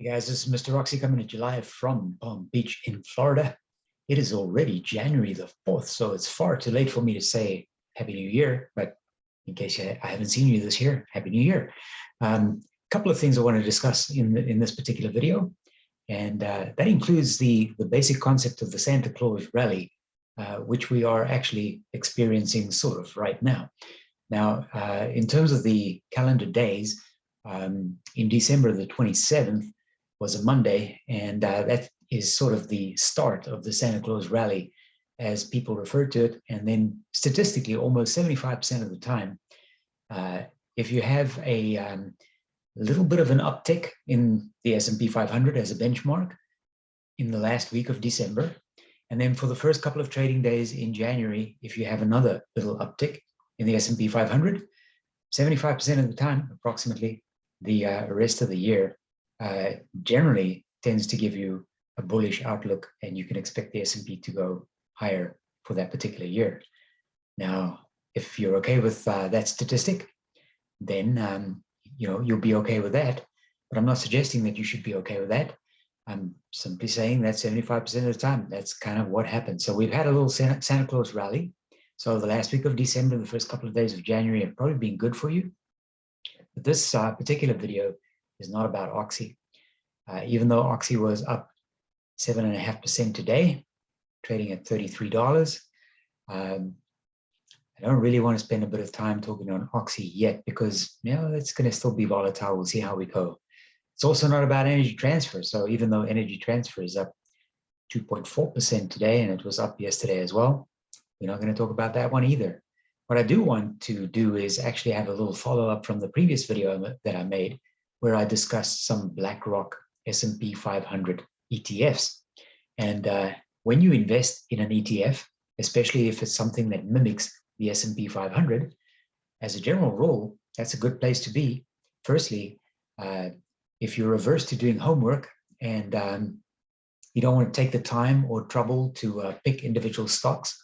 Hey guys, this is Mr. Roxy coming at you live from Palm Beach in Florida. It is already January the 4th, so it's far too late for me to say Happy New Year, but in case I haven't seen you this year, Happy New Year. A couple of things I want to discuss in this particular video, and that includes the basic concept of the Santa Claus rally, which we are actually experiencing sort of right now. Now, in terms of the calendar days, in December the 27th, was a Monday, and that is sort of the start of the Santa Claus rally, as people refer to it. And then statistically, almost 75% of the time, if you have a little bit of an uptick in the S&P 500 as a benchmark in the last week of December, and then for the first couple of trading days in January, if you have another little uptick in the S&P 500, 75% of the time, approximately, the rest of the year generally tends to give you a bullish outlook, and you can expect the S&P to go higher for that particular year. Now, if you're okay with that statistic, then you'll be okay with that. But I'm not suggesting that you should be okay with that. I'm simply saying that 75% of the time, that's kind of what happens. So we've had a little Santa Claus rally. So the last week of December, the first couple of days of January have probably been good for you. But this particular video is not about OXY. Even though OXY was up 7.5% today, trading at $33, I don't really want to spend a bit of time talking on OXY yet, because it's going to still be volatile. We'll see how we go. It's also not about energy transfer. So even though energy transfer is up 2.4% today, and it was up yesterday as well, we're not going to talk about that one either. What I do want to do is actually have a little follow-up from the previous video that I made, where I discussed some Blackrock S&P 500 ETFs. And when you invest in an ETF, especially if it's something that mimics the S&P 500, as a general rule, that's a good place to be. Firstly, if you're averse to doing homework and you don't want to take the time or trouble to pick individual stocks,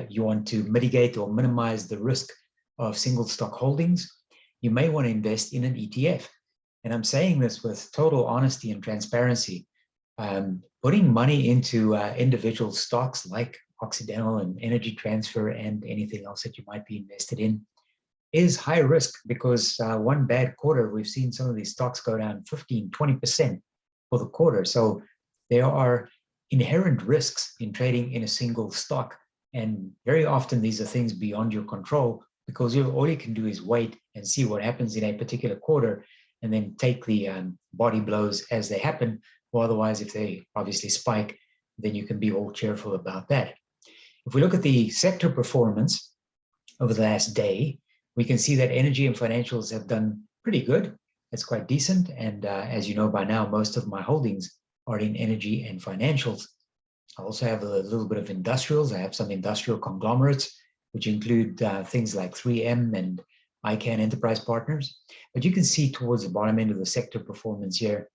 you want to mitigate or minimize the risk of single stock holdings, you may want to invest in an ETF. And I'm saying this with total honesty and transparency. Putting money into individual stocks like Occidental and Energy Transfer and anything else that you might be invested in is high risk, because one bad quarter, we've seen some of these stocks go down 15, 20% for the quarter. So there are inherent risks in trading in a single stock. And very often these are things beyond your control, because all you can do is wait and see what happens in a particular quarter, and then take the body blows as they happen. Or otherwise, if they obviously spike, then you can be all cheerful about that. If we look at the sector performance over the last day, we can see that energy and financials have done pretty good. It's quite decent. And as you know by now, most of my holdings are in energy and financials. I also have a little bit of industrials. I have some industrial conglomerates, which include things like 3M and ICANN Enterprise Partners. But you can see towards the bottom end of the sector performance here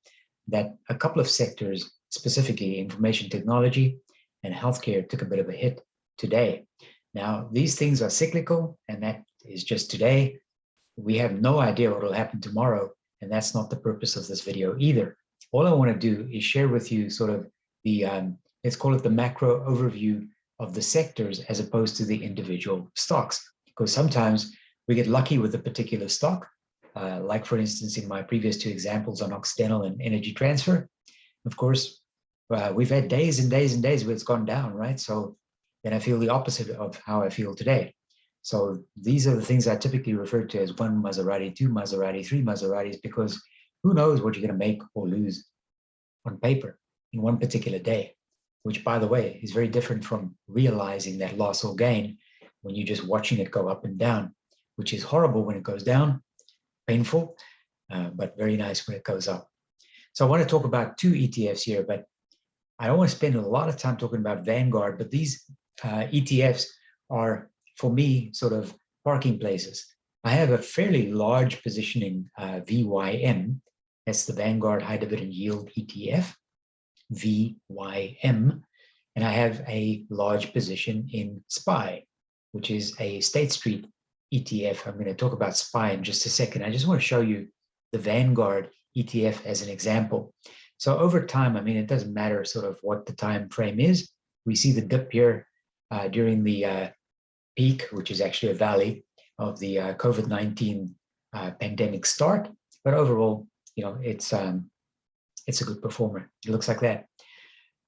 that a couple of sectors, specifically information technology and healthcare, took a bit of a hit today. Now, these things are cyclical, and that is just today. We have no idea what will happen tomorrow, and that's not the purpose of this video either. All I want to do is share with you sort of the, let's call it the macro overview of the sectors as opposed to the individual stocks, because sometimes we get lucky with a particular stock, like for instance, in my previous two examples on Occidental and Energy Transfer. Of course, we've had days and days and days where it's gone down, right? So then I feel the opposite of how I feel today. So these are the things I typically refer to as one Maserati, two Maserati, three Maseratis, because who knows what you're going to make or lose on paper in one particular day, which, by the way, is very different from realizing that loss or gain when you're just watching it go up and down, which is horrible when it goes down, painful, but very nice when it goes up. So I want to talk about two ETFs here, but I don't want to spend a lot of time talking about Vanguard, but these ETFs are, for me, sort of parking places. I have a fairly large position in VYM. That's the Vanguard High Dividend Yield ETF, VYM. And I have a large position in SPY, which is a State Street ETF. I'm going to talk about SPY in just a second. I just want to show you the Vanguard ETF as an example. So over time, I mean, it doesn't matter sort of what the time frame is. We see the dip here during the peak, which is actually a valley of the COVID-19 pandemic start. But overall, you know, it's a good performer. It looks like that.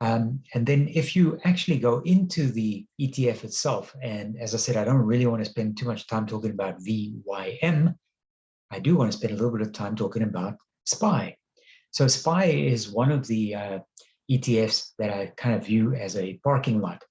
And then if you actually go into the ETF itself, and as I said, I don't really want to spend too much time talking about VYM. I do want to spend a little bit of time talking about SPY. So SPY is one of the ETFs that I kind of view as a parking lot.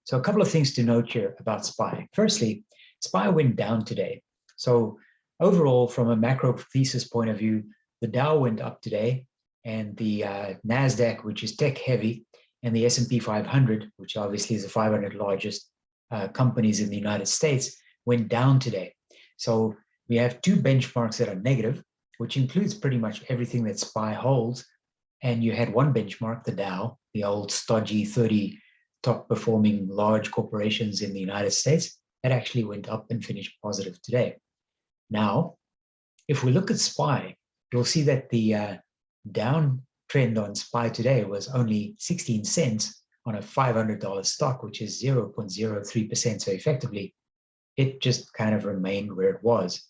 So a couple of things to note here about SPY. Firstly, SPY went down today. So overall, from a macro thesis point of view, the Dow went up today, and the NASDAQ, which is tech heavy, and the S&P 500, which obviously is the 500 largest companies in the United States, went down today. So we have two benchmarks that are negative, which includes pretty much everything that SPY holds. And you had one benchmark, the Dow, the old stodgy 30 top performing large corporations in the United States, that actually went up and finished positive today. Now, if we look at SPY, you'll see that the downtrend on SPY today was only 16 cents on a $500 stock, which is 0.03%. So effectively, it just kind of remained where it was.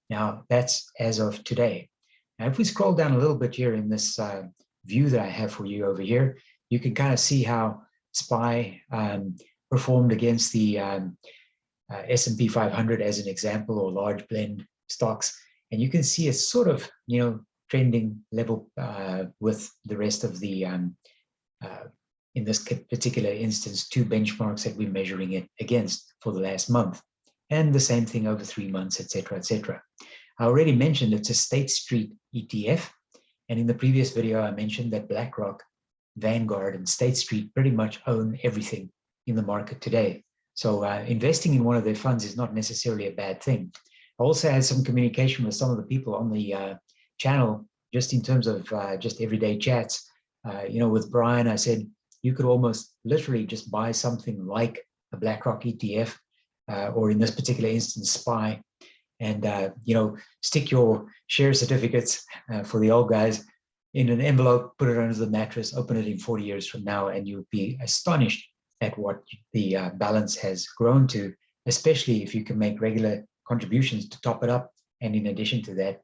Now, that's as of today. Now, if we scroll down a little bit here in this view that I have for you over here, you can kind of see how SPY performed against the S&P 500 as an example, or large blend stocks. And you can see it's sort of, you know, trending level with the rest of the, in this particular instance, two benchmarks that we're measuring it against for the last month. And the same thing over 3 months, et cetera, et cetera. I already mentioned it's a State Street ETF. And in the previous video, I mentioned that Blackrock, Vanguard, and State Street pretty much own everything in the market today. So investing in one of their funds is not necessarily a bad thing. I also had some communication with some of the people on the channel, just in terms of just everyday chats. You know, with Brian, I said, you could almost literally just buy something like a Blackrock ETF, or in this particular instance, SPY, and you know, stick your share certificates for the old guys in an envelope, put it under the mattress, open it in 40 years from now, and you'll be astonished at what the balance has grown to, especially if you can make regular contributions to top it up, and in addition to that,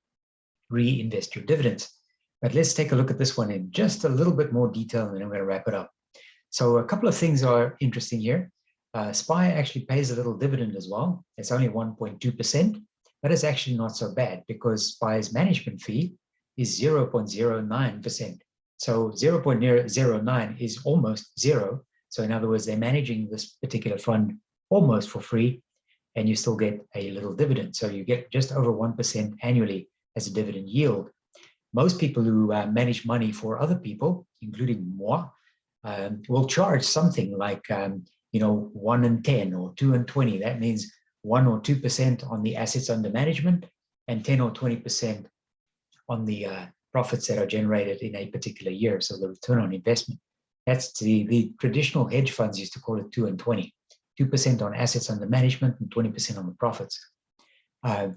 reinvest your dividends. But let's take a look at this one in just a little bit more detail, and then I'm going to wrap it up. So a couple of things are interesting here. SPY actually pays a little dividend as well. It's only 1.2%, but it's actually not so bad, because SPY's management fee is 0.09%. So 0.09 is almost zero. So in other words, they're managing this particular fund almost for free, and you still get a little dividend. So you get just over 1% annually as a dividend yield. Most people who manage money for other people, including moi, will charge something like you know, 1 and 10 or 2 and 20. That means 1 or 2% on the assets under management, and 10 or 20% on the profits that are generated in a particular year. So the return on investment. That's the traditional hedge funds used to call it 2 and 20. 2% on assets under management and 20% on the profits.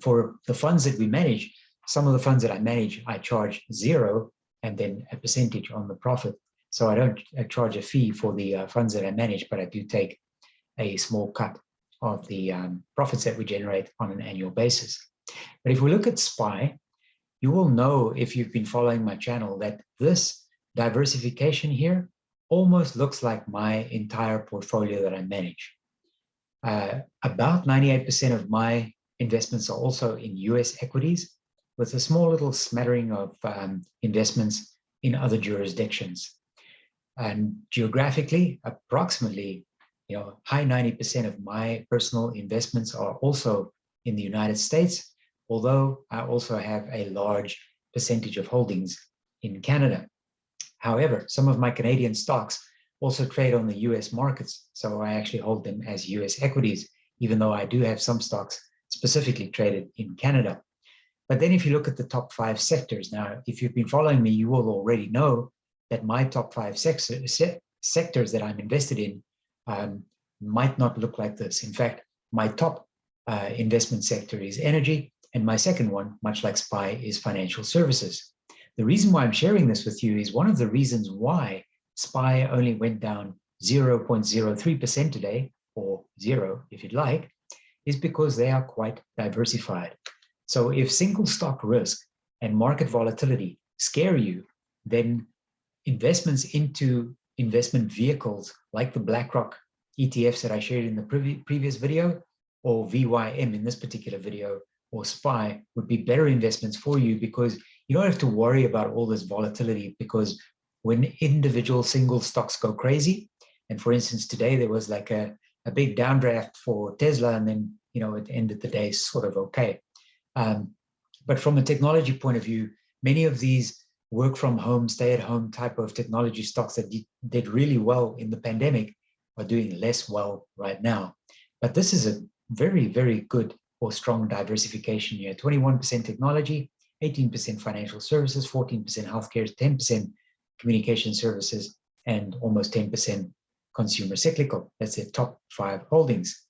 For the funds that we manage, some of the funds that I manage, I charge 0 and then a percentage on the profit. So I don't charge a fee for the funds that I manage, but I do take a small cut of the profits that we generate on an annual basis. But if we look at SPY, you will know, if you've been following my channel, that this diversification here almost looks like my entire portfolio that I manage. About 98% of my investments are also in US equities, with a small little smattering of investments in other jurisdictions. And geographically, approximately, you know, high 90% of my personal investments are also in the United States, although I also have a large percentage of holdings in Canada. However, some of my Canadian stocks also trade on the US markets, so I actually hold them as US equities, even though I do have some stocks specifically traded in Canada. But then if you look at the top 5 sectors, now, if you've been following me, you will already know that my top 5 sectors that I'm invested in might not look like this. In fact, my top investment sector is energy, and my second one, much like SPY, is financial services. The reason why I'm sharing this with you is one of the reasons why SPY only went down 0.03% today, or zero if you'd like, is because they are quite diversified. So if single stock risk and market volatility scare you, then investments into investment vehicles like the Blackrock ETFs that I shared in the previous video, or VYM in this particular video, or SPY would be better investments for you, because you don't have to worry about all this volatility. Because when individual single stocks go crazy, and for instance, today there was like a big downdraft for Tesla, and then, you know, at the end of the day, sort of okay. But from a technology point of view, many of these work from home, stay at home type of technology stocks that did really well in the pandemic are doing less well right now. But this is a very, very good or strong diversification here. 21% technology, 18% financial services, 14% healthcare, 10% communication services, and almost 10% consumer cyclical. That's their top 5 holdings.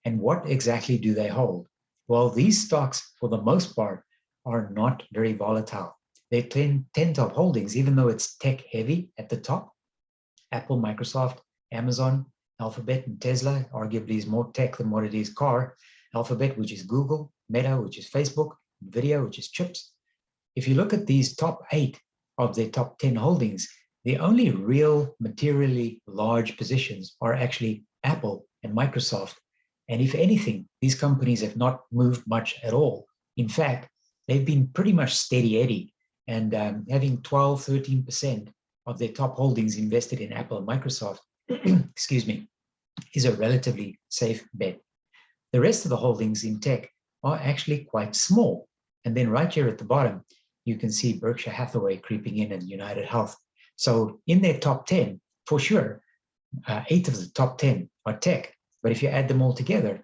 And what exactly do they hold? Well, these stocks, for the most part, are not very volatile. They're 10 top holdings, even though it's tech heavy at the top. Apple, Microsoft, Amazon, Alphabet, and Tesla arguably is more tech than what it is car. Alphabet, which is Google, Meta, which is Facebook, Nvidia, which is chips. If you look at these top 8 of their top 10 holdings, the only real materially large positions are actually Apple and Microsoft. And if anything, these companies have not moved much at all. In fact, they've been pretty much steady Eddie, and having 12, 13% of their top holdings invested in Apple and Microsoft, excuse me, is a relatively safe bet. The rest of the holdings in tech are actually quite small. And then right here at the bottom, you can see Berkshire Hathaway creeping in and United Health. So in their top 10, for sure, 8 of the top 10 are tech. But if you add them all together,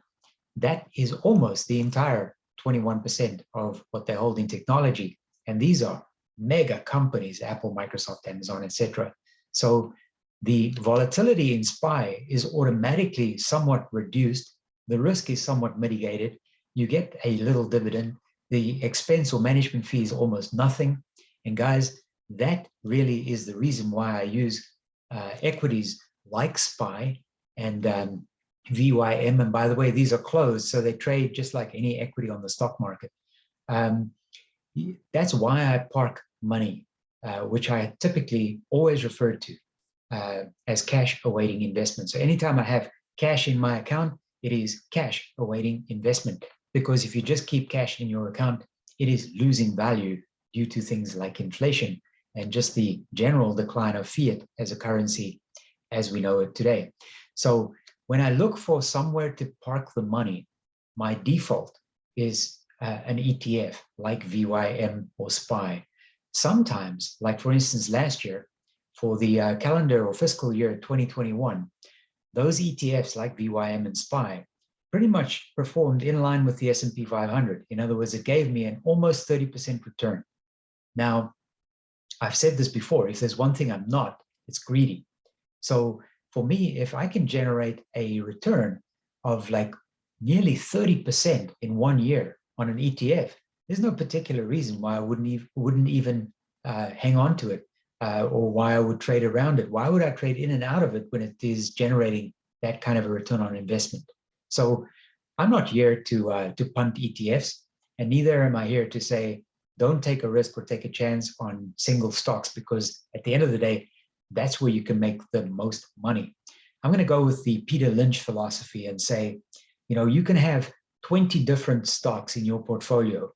that is almost the entire 21% of what they hold in technology. And these are mega companies, Apple, Microsoft, Amazon, etc. So the volatility in SPY is automatically somewhat reduced. The risk is somewhat mitigated. You get a little dividend. The expense or management fee is almost nothing. And guys, that really is the reason why I use equities like SPY and VYM. And by the way, these are closed, so they trade just like any equity on the stock market. That's why I park money, which I typically always refer to as cash awaiting investment. So anytime I have cash in my account, it is cash awaiting investment. Because if you just keep cash in your account, it is losing value due to things like inflation and just the general decline of fiat as a currency as we know it today. So when I look for somewhere to park the money, my default is an ETF like VYM or SPY. Sometimes, like for instance, last year, for the calendar or fiscal year 2021, those ETFs like VYM and SPY pretty much performed in line with the S&P 500. In other words, it gave me an almost 30% return. Now, I've said this before, if there's one thing I'm not, it's greedy. So for me, if I can generate a return of like nearly 30% in 1 year on an ETF, there's no particular reason why I wouldn't even hang on to it or why I would trade around it. Why would I trade in and out of it when it is generating that kind of a return on investment? So I'm not here to punt ETFs, and neither am I here to say, don't take a risk or take a chance on single stocks, because at the end of the day, that's where you can make the most money. I'm going to go with the Peter Lynch philosophy and say, you know, you can have 20 different stocks in your portfolio,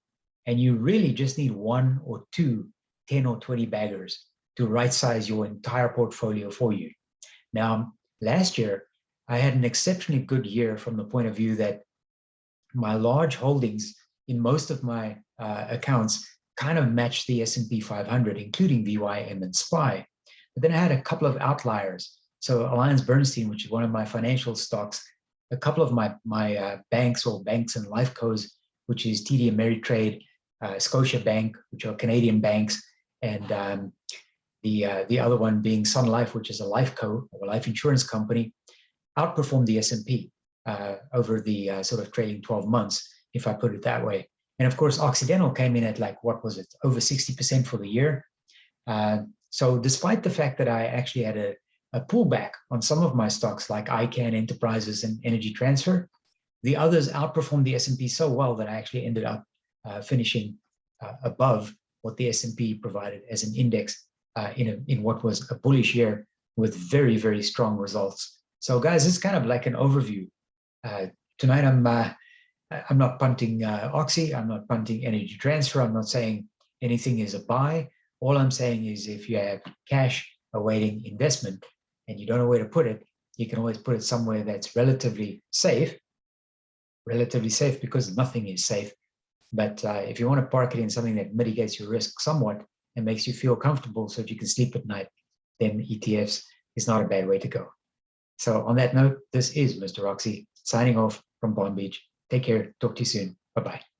and you really just need 1 or 2 10 or 20 baggers to right size your entire portfolio for you. Now, last year, I had an exceptionally good year from the point of view that my large holdings in most of my accounts kind of matched the S&P 500, including VYM and SPY. But then I had a couple of outliers. So AllianceBernstein, which is one of my financial stocks, a couple of my banks or banks and life cos, which is TD Ameritrade, Scotiabank, which are Canadian banks, and the other one being Sun Life, which is a life co, or a life insurance company, outperformed the S&P over the sort of trailing 12 months, if I put it that way. And of course, Occidental came in at like, what was it, over 60% for the year. So despite the fact that I actually had a pullback on some of my stocks like ICANN, Enterprises, and Energy Transfer, the others outperformed the S&P so well that I actually ended up finishing above what the S&P provided as an index in what was a bullish year with very, very strong results. So guys, it's kind of like an overview. Tonight, I'm not punting Oxy, I'm not punting Energy Transfer, I'm not saying anything is a buy. All I'm saying is if you have cash awaiting investment and you don't know where to put it, you can always put it somewhere that's relatively safe because nothing is safe. But if you want to park it in something that mitigates your risk somewhat and makes you feel comfortable so that you can sleep at night, then ETFs is not a bad way to go. So on that note, this is Mr. Oxy signing off from Palm Beach. Take care. Talk to you soon. Bye-bye.